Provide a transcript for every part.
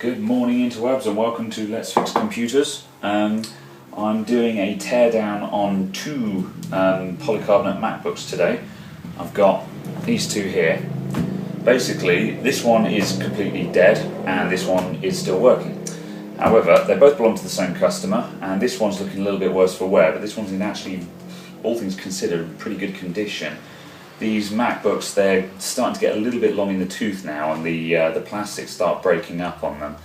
Good morning interwebs and welcome to Let's Fix Computers. I'm doing a teardown on two polycarbonate MacBooks today. I've got these two here. Basically, this one is completely dead and this one is still working. However, they both belong to the same customer, and this one's looking a little bit worse for wear, but this one's in actually, all things considered, pretty good condition. These MacBooks, they're starting to get a little bit long in the tooth now, and the plastics start breaking up on them.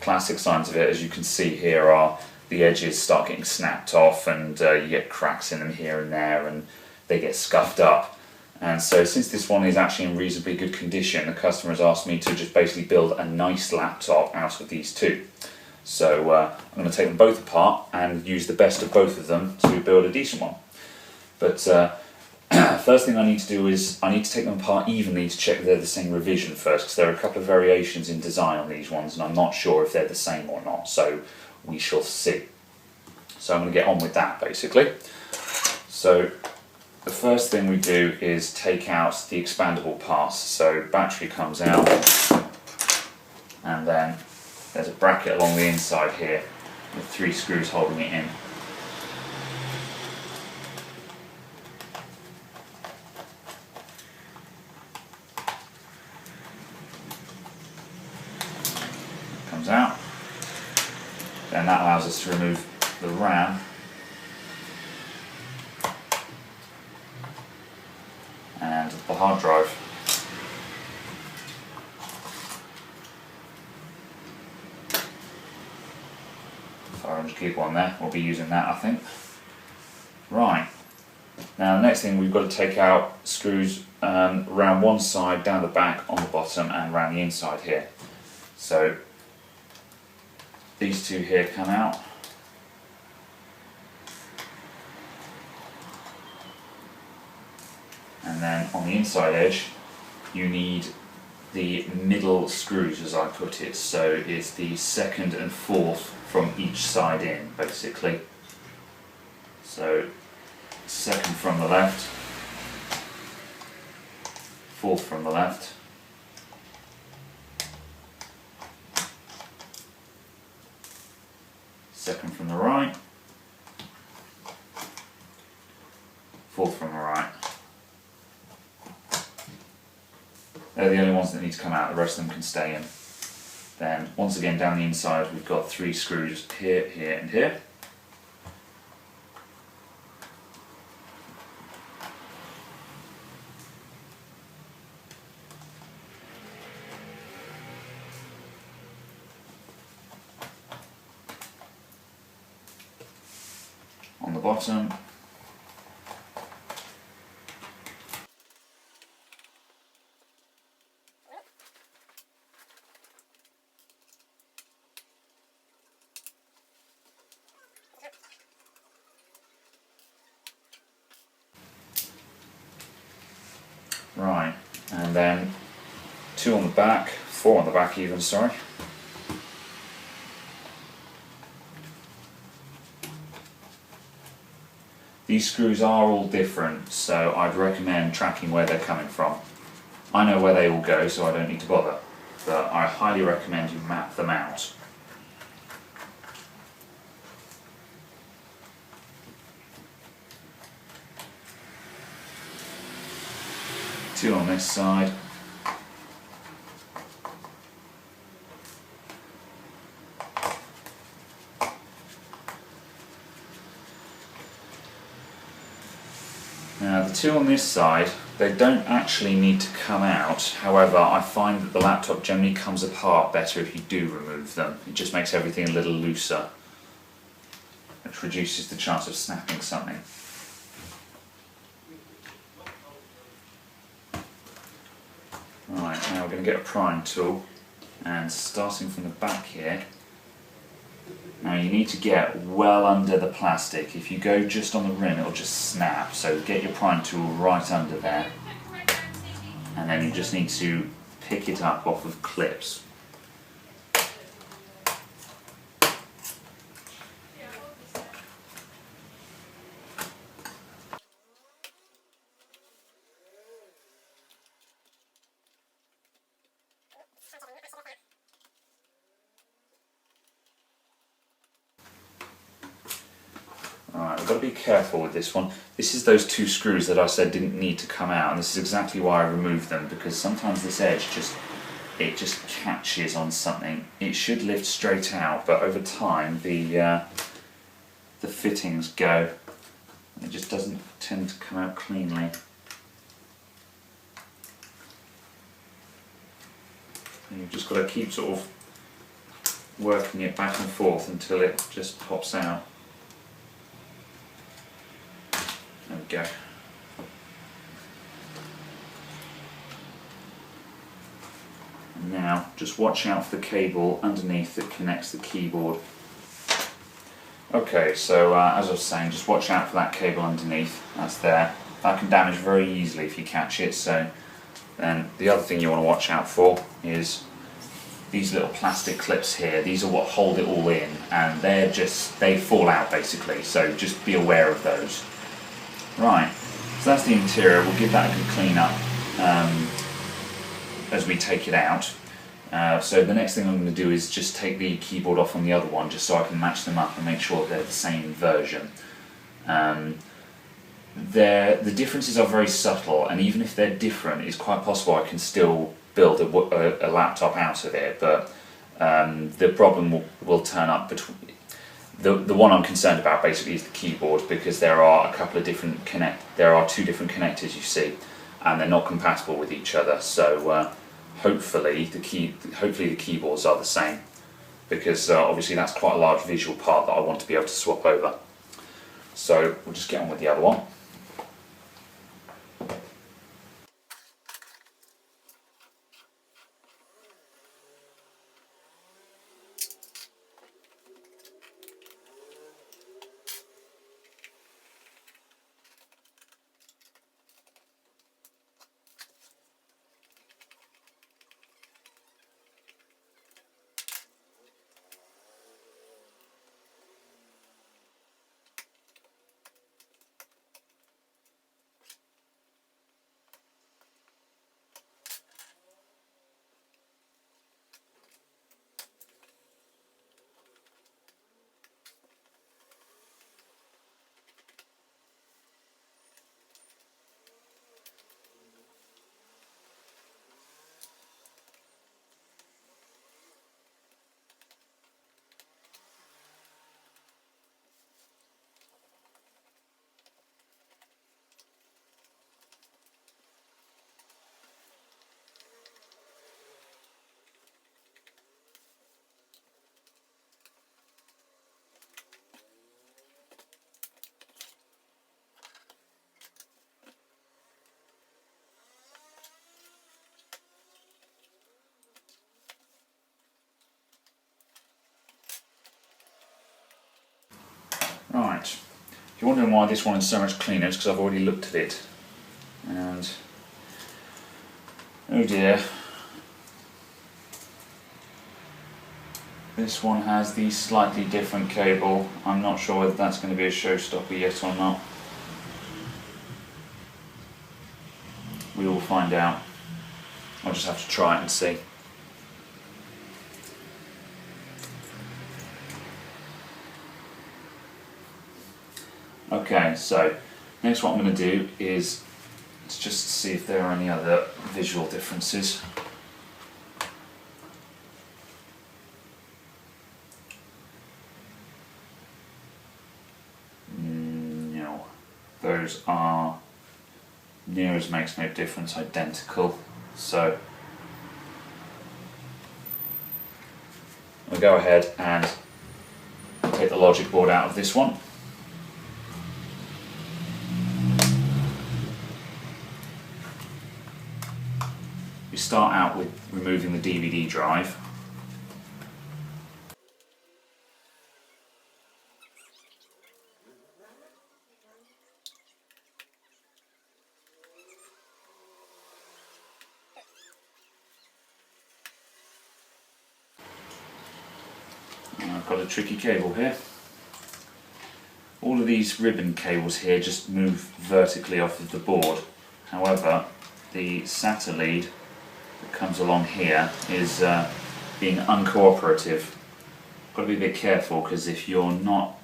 Classic signs of it, as you can see here, are the edges start getting snapped off, and you get cracks in them here and there, and they get scuffed up. And so since this one is actually in reasonably good condition, the customer has asked me to just basically build a nice laptop out of these two. So I'm going to take them both apart and use the best of both of them to build a decent one. But first thing I need to do is I need to take them apart evenly to check that they're the same revision first, because there are a couple of variations in design on these ones and I'm not sure if they're the same or not, so we shall see. So I'm going to get on with that basically. So the first thing we do is take out the expandable parts. So battery comes out, and then there's a bracket along the inside here with 3 screws holding it in. Comes out. Then that allows us to remove the RAM. And the hard drive. 500 gig one there, we'll be using that I think. Right, now the next thing we've got to take out screws around one side, down the back, on the bottom and around the inside here. So these two here come out. And then on the inside edge you need the middle screws, as I put it, so it's the second and fourth from each side in basically. So second from the left, fourth from the left, second from the right, fourth from the right. They're the only ones that need to come out, the rest of them can stay in. Then once again down the inside we've got 3 screws here, here and here. On the bottom. Right, and then 2 on the back, 4 on the back even, sorry. These screws are all different, so I'd recommend tracking where they're coming from. I know where they all go, so I don't need to bother, but I highly recommend you map them out. Two on this side. Now the 2 on this side, they don't actually need to come out, however I find that the laptop generally comes apart better if you do remove them. It just makes everything a little looser, which reduces the chance of snapping something. Right, now we're going to get a prying tool, and starting from the back here, now you need to get well under the plastic. If you go just on the rim it'll just snap, so get your prying tool right under there, and then you just need to pick it up off of clips. got to be careful with this one. This is those two screws that I said didn't need to come out, and this is exactly why I removed them, because sometimes this edge just catches on something. It should lift straight out, but over time the fittings go. It just doesn't tend to come out cleanly. And you've just got to keep sort of working it back and forth until it just pops out. There we go. And now just watch out for the cable underneath that connects the keyboard. Okay, so as I was saying, just watch out for that cable underneath. That's there. That can damage very easily if you catch it. So then the other thing you want to watch out for is these little plastic clips here. These are what hold it all in, and they fall out basically. So just be aware of those. Right, so that's the interior. We'll give that a good clean up as we take it out. So the next thing I'm going to do is just take the keyboard off on the other one, just so I can match them up and make sure they're the same version. The differences are very subtle, and even if they're different, it's quite possible I can still build a laptop out of it, but the problem will turn up between. The one I'm concerned about basically is the keyboard, because there are two different connectors, you see, and they're not compatible with each other. So hopefully the keyboards are the same, because obviously that's quite a large visual part that I want to be able to swap over. So we'll just get on with the other one. Right, if you're wondering why this one is so much cleaner, it's because I've already looked at it, and oh dear, this one has the slightly different cable. I'm not sure whether that's going to be a showstopper yet or not. We will find out. I'll just have to try it and see. Okay, so next what I'm going to do is let's just see if there are any other visual differences. No, those are near as makes no difference, identical. So I'll go ahead and take the Logicboard out of this one. We start out with removing the DVD drive. I've got a tricky cable here. All of these ribbon cables here just move vertically off of the board. However, the SATA lead that comes along here is being uncooperative. Got to be a bit careful, because if you're not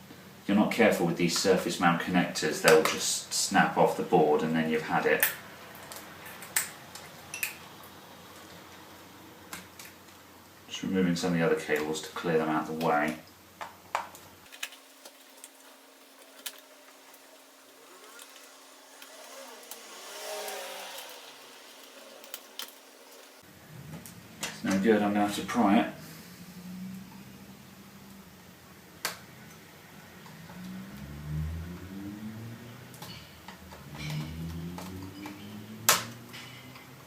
you're not careful with these surface mount connectors, they'll just snap off the board and then you've had it. Just removing some of the other cables to clear them out of the way. It's no good, I'm going to have to pry it.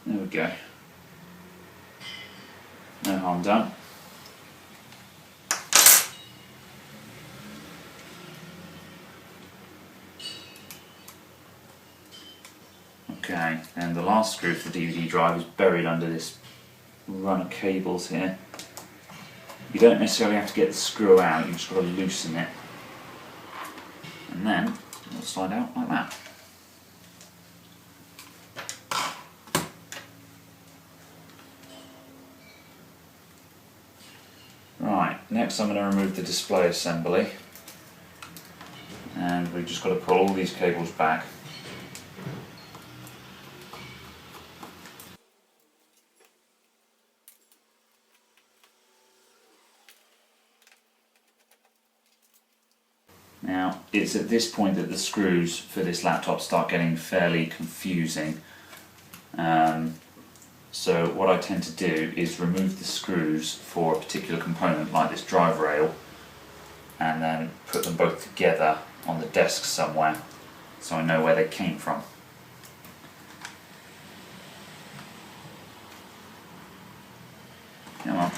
There we go. No harm done. Okay, and the last screw for the DVD drive is buried under this run of cables here. You don't necessarily have to get the screw out, you've just got to loosen it. And then it'll slide out like that. Right, next I'm going to remove the display assembly, and we've just got to pull all these cables back. Now, it's at this point that the screws for this laptop start getting fairly confusing. So what I tend to do is remove the screws for a particular component like this drive rail and then put them both together on the desk somewhere so I know where they came from. Come on.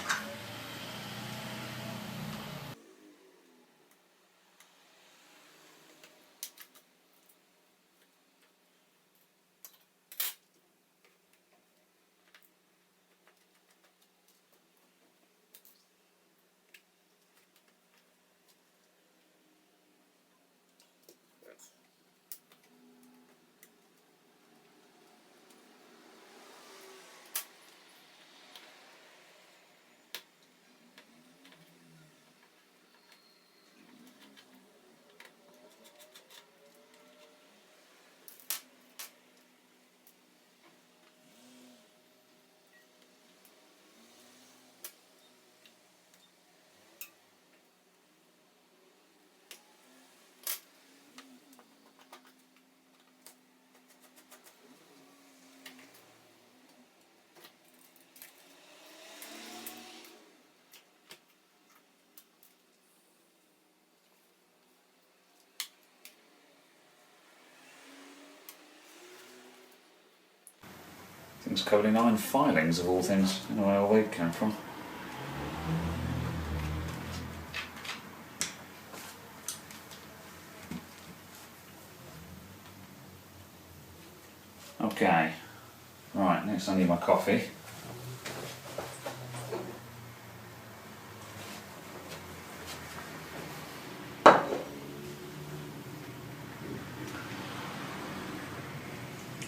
Things covered in iron filings of all things. I don't know where all they came from. Okay, right, next I need my coffee.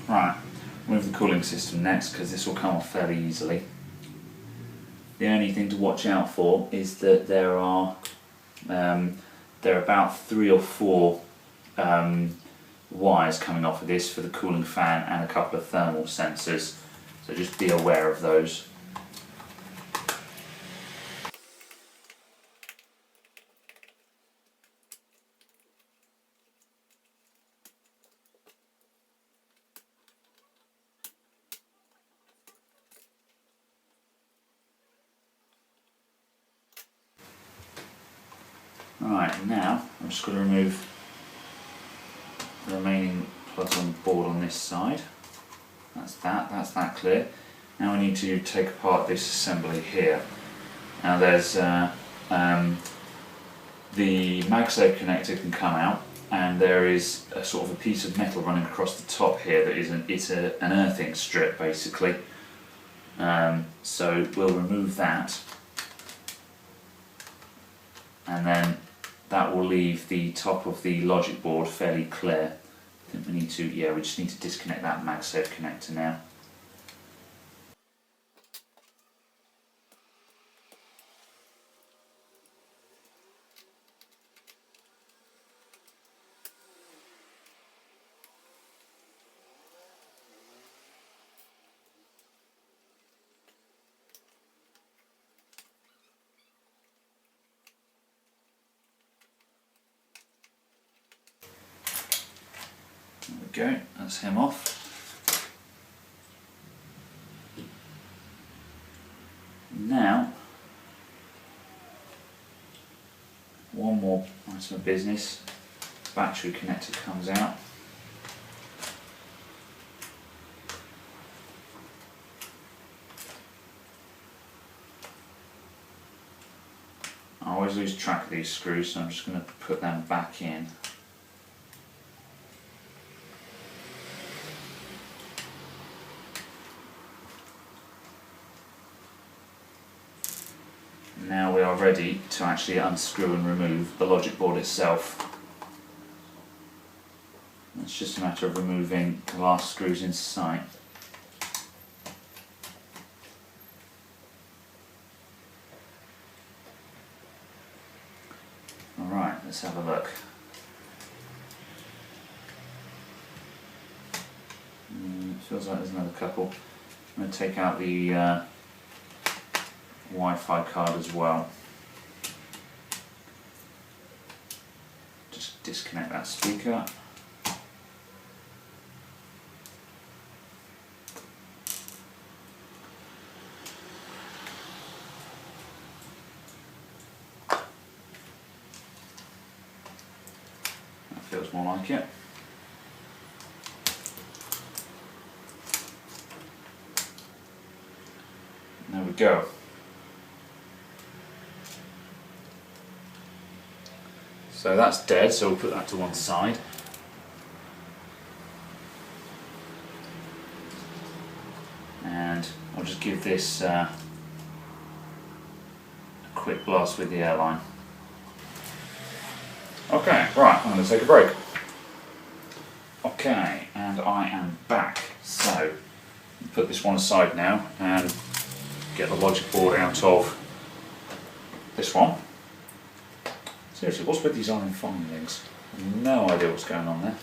Right, move the cooling system next because this will come off fairly easily. The only thing to watch out for is that there are about 3 or 4 wires coming off of this for the cooling fan and a couple of thermal sensors, so just be aware of those. Right, now I'm just going to remove the remaining plugs on the board on this side. That's that clear. Now I need to take apart this assembly here. Now there's the MagSafe connector can come out, and there is a sort of a piece of metal running across the top here that is an earthing strip basically. So we'll remove that, and then that will leave the top of the Logicboard fairly clear. I think we need to, we just need to disconnect that MagSafe connector now. There we go, that's him off. Now, one more item of business. Battery connector comes out. I always lose track of these screws, so I'm just going to put them back in. Now we are ready to actually unscrew and remove the logic board itself. It's just a matter of removing the last screws inside. Alright, let's have a look. Feels like there's another couple. I'm going to take out the Wi-Fi card as well. Just disconnect that speaker. That feels more like it. There we go. So that's dead, so we'll put that to one side. And I'll just give this a quick blast with the airline. Okay, right, I'm going to take a break. Okay, and I am back. So, put this one aside now and get the logic board out of this one. Seriously, what's with these iron filings? No idea what's going on there.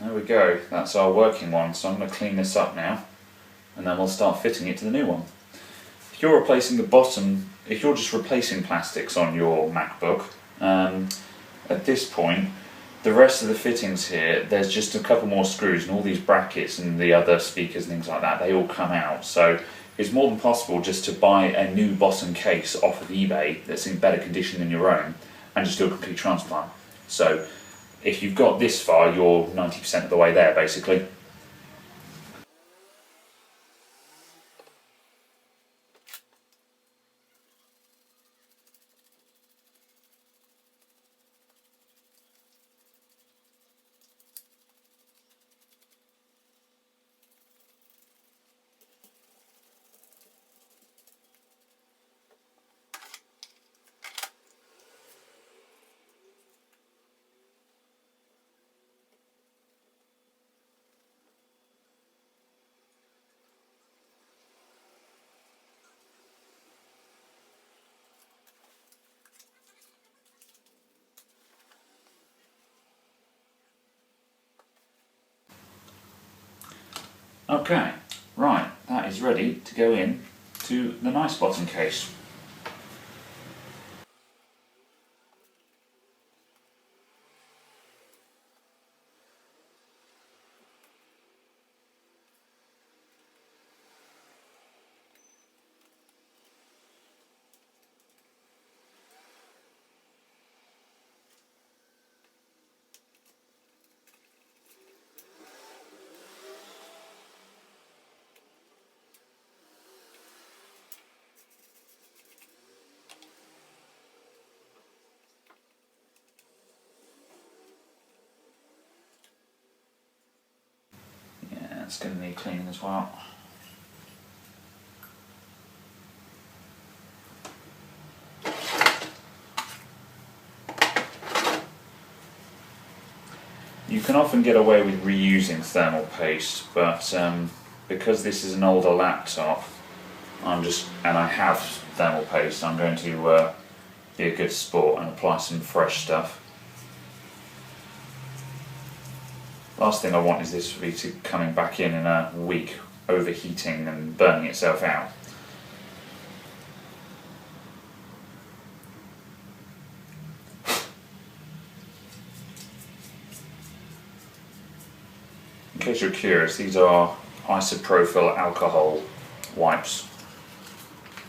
There we go, that's our working one, so I'm going to clean this up now and then we'll start fitting it to the new one. If you're replacing the bottom, if you're just replacing plastics on your MacBook, at this point the rest of the fittings here, there's just a couple more screws and all these brackets and the other speakers and things like that, they all come out. So it's more than possible just to buy a new bottom case off of eBay that's in better condition than your own and just do a complete transplant. So if you've got this far, you're 90% of the way there basically. Okay, right, that is ready to go in to the nice bottom case. Yeah, it's going to need cleaning as well. You can often get away with reusing thermal paste, but because this is an older laptop, and I have thermal paste, I'm going to be a good sport and apply some fresh stuff. Last thing I want is this to be coming back in a week, overheating and burning itself out. In case you're curious, these are isopropyl alcohol wipes,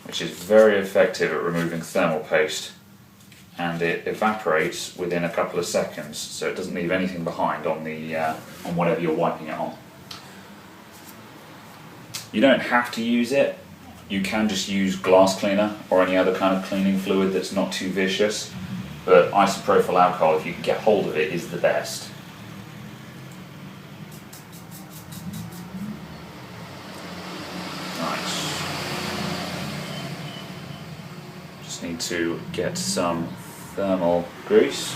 which is very effective at removing thermal paste, and it evaporates within a couple of seconds, so it doesn't leave anything behind on the on whatever you're wiping it on. You don't have to use it. You can just use glass cleaner or any other kind of cleaning fluid that's not too vicious, but isopropyl alcohol, if you can get hold of it, is the best. Just need to get some thermal grease.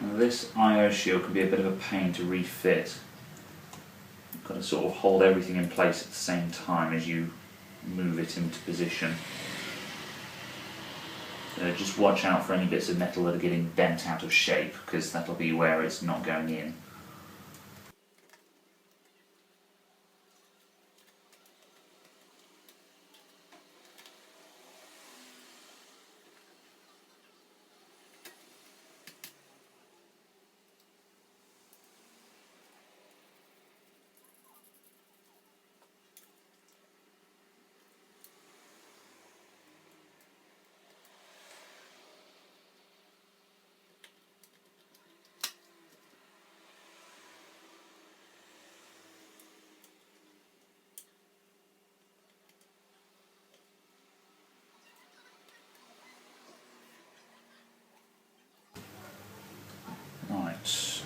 Now this I/O shield can be a bit of a pain to refit. You've got to sort of hold everything in place at the same time as you move it into position. Just watch out for any bits of metal that are getting bent out of shape, because that'll be where it's not going in.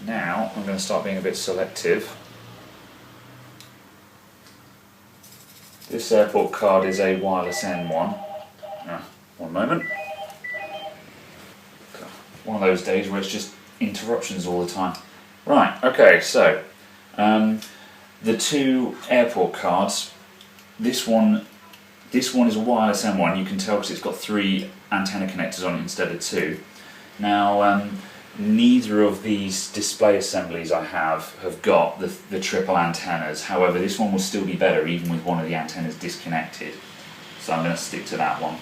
Now I'm going to start being a bit selective. This airport card is a wireless N1. One moment. One of those days where it's just interruptions all the time. Right, okay, so the two airport cards, this one is a wireless M1. You can tell because it's got 3 antenna connectors on it instead of 2. Now, neither of these display assemblies I have got the triple antennas. However, this one will still be better even with one of the antennas disconnected. So I'm going to stick to that one.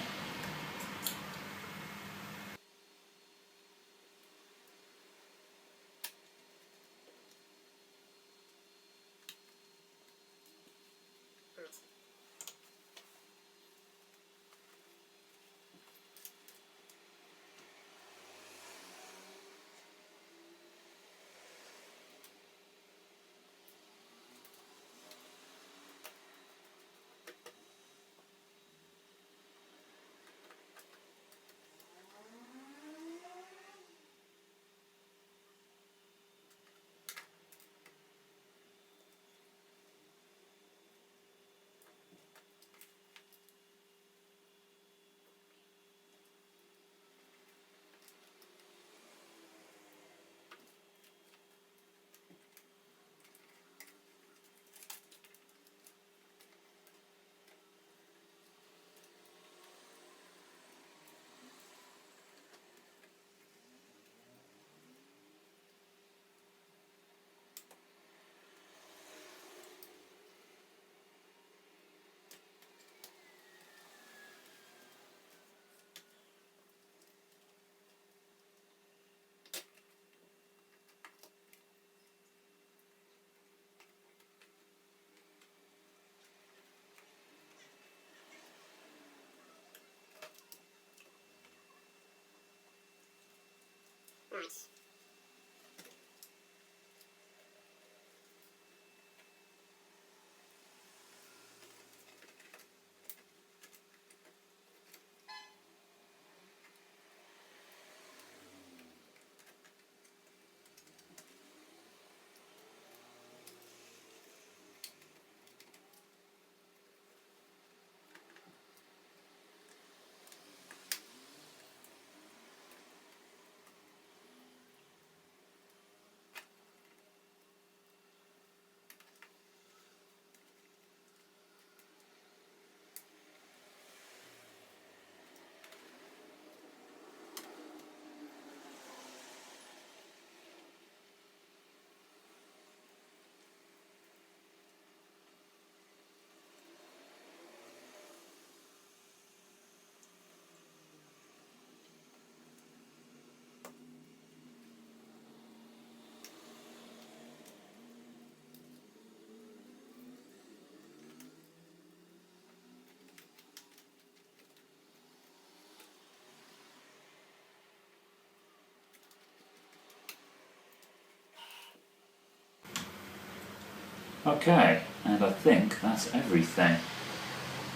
Okay, and I think that's everything.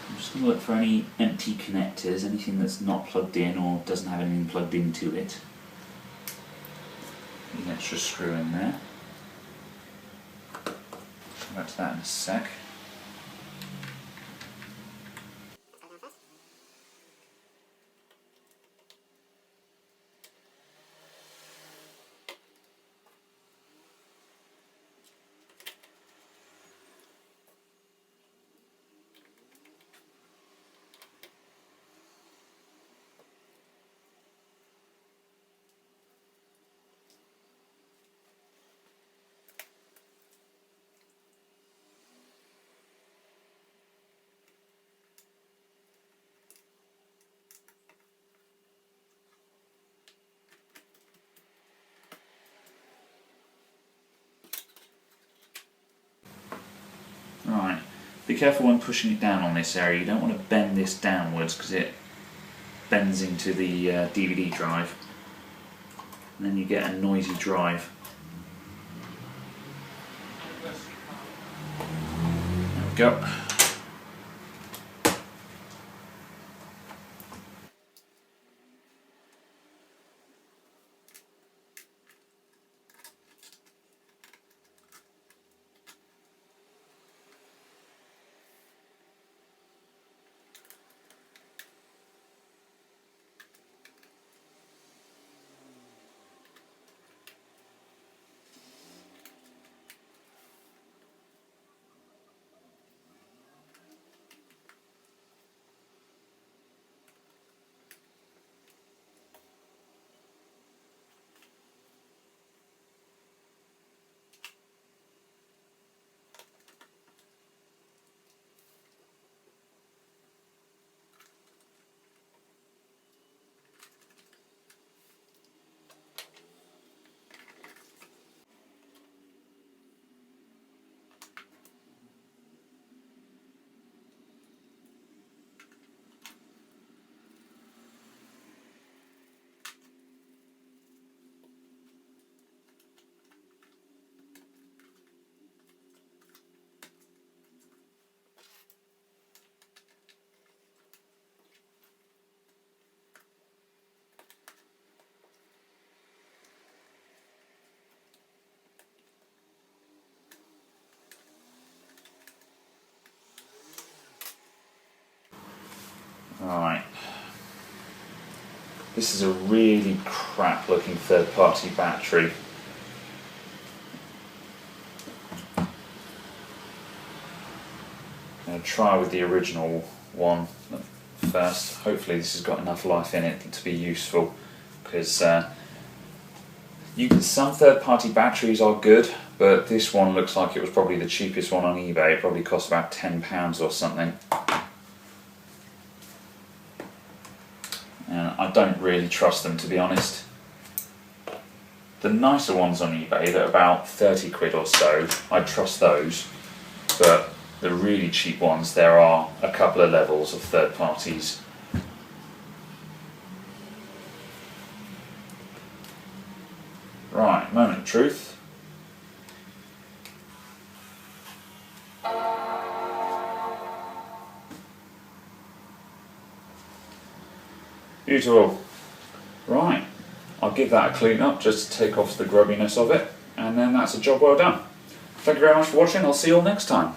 I'm just going to look for any empty connectors, anything that's not plugged in or doesn't have anything plugged into it. An extra screw in there. Come back to that in a sec. Right, be careful when pushing it down on this area. You don't want to bend this downwards because it bends into the DVD drive and then you get a noisy drive. There we go. This is a really crap looking third-party battery. I'm going to try with the original one first. Hopefully this has got enough life in it to be useful, because some third-party batteries are good, but this one looks like it was probably the cheapest one on eBay. It probably cost about £10 or something. And I don't really trust them, to be honest. The nicer ones on eBay that are about 30 quid or so, I trust those, but the really cheap ones, there are a couple of levels of third parties. Right, moment of truth. Beautiful. Right, I'll give that a clean up just to take off the grubbiness of it, and then that's a job well done. Thank you very much for watching. I'll see you all next time.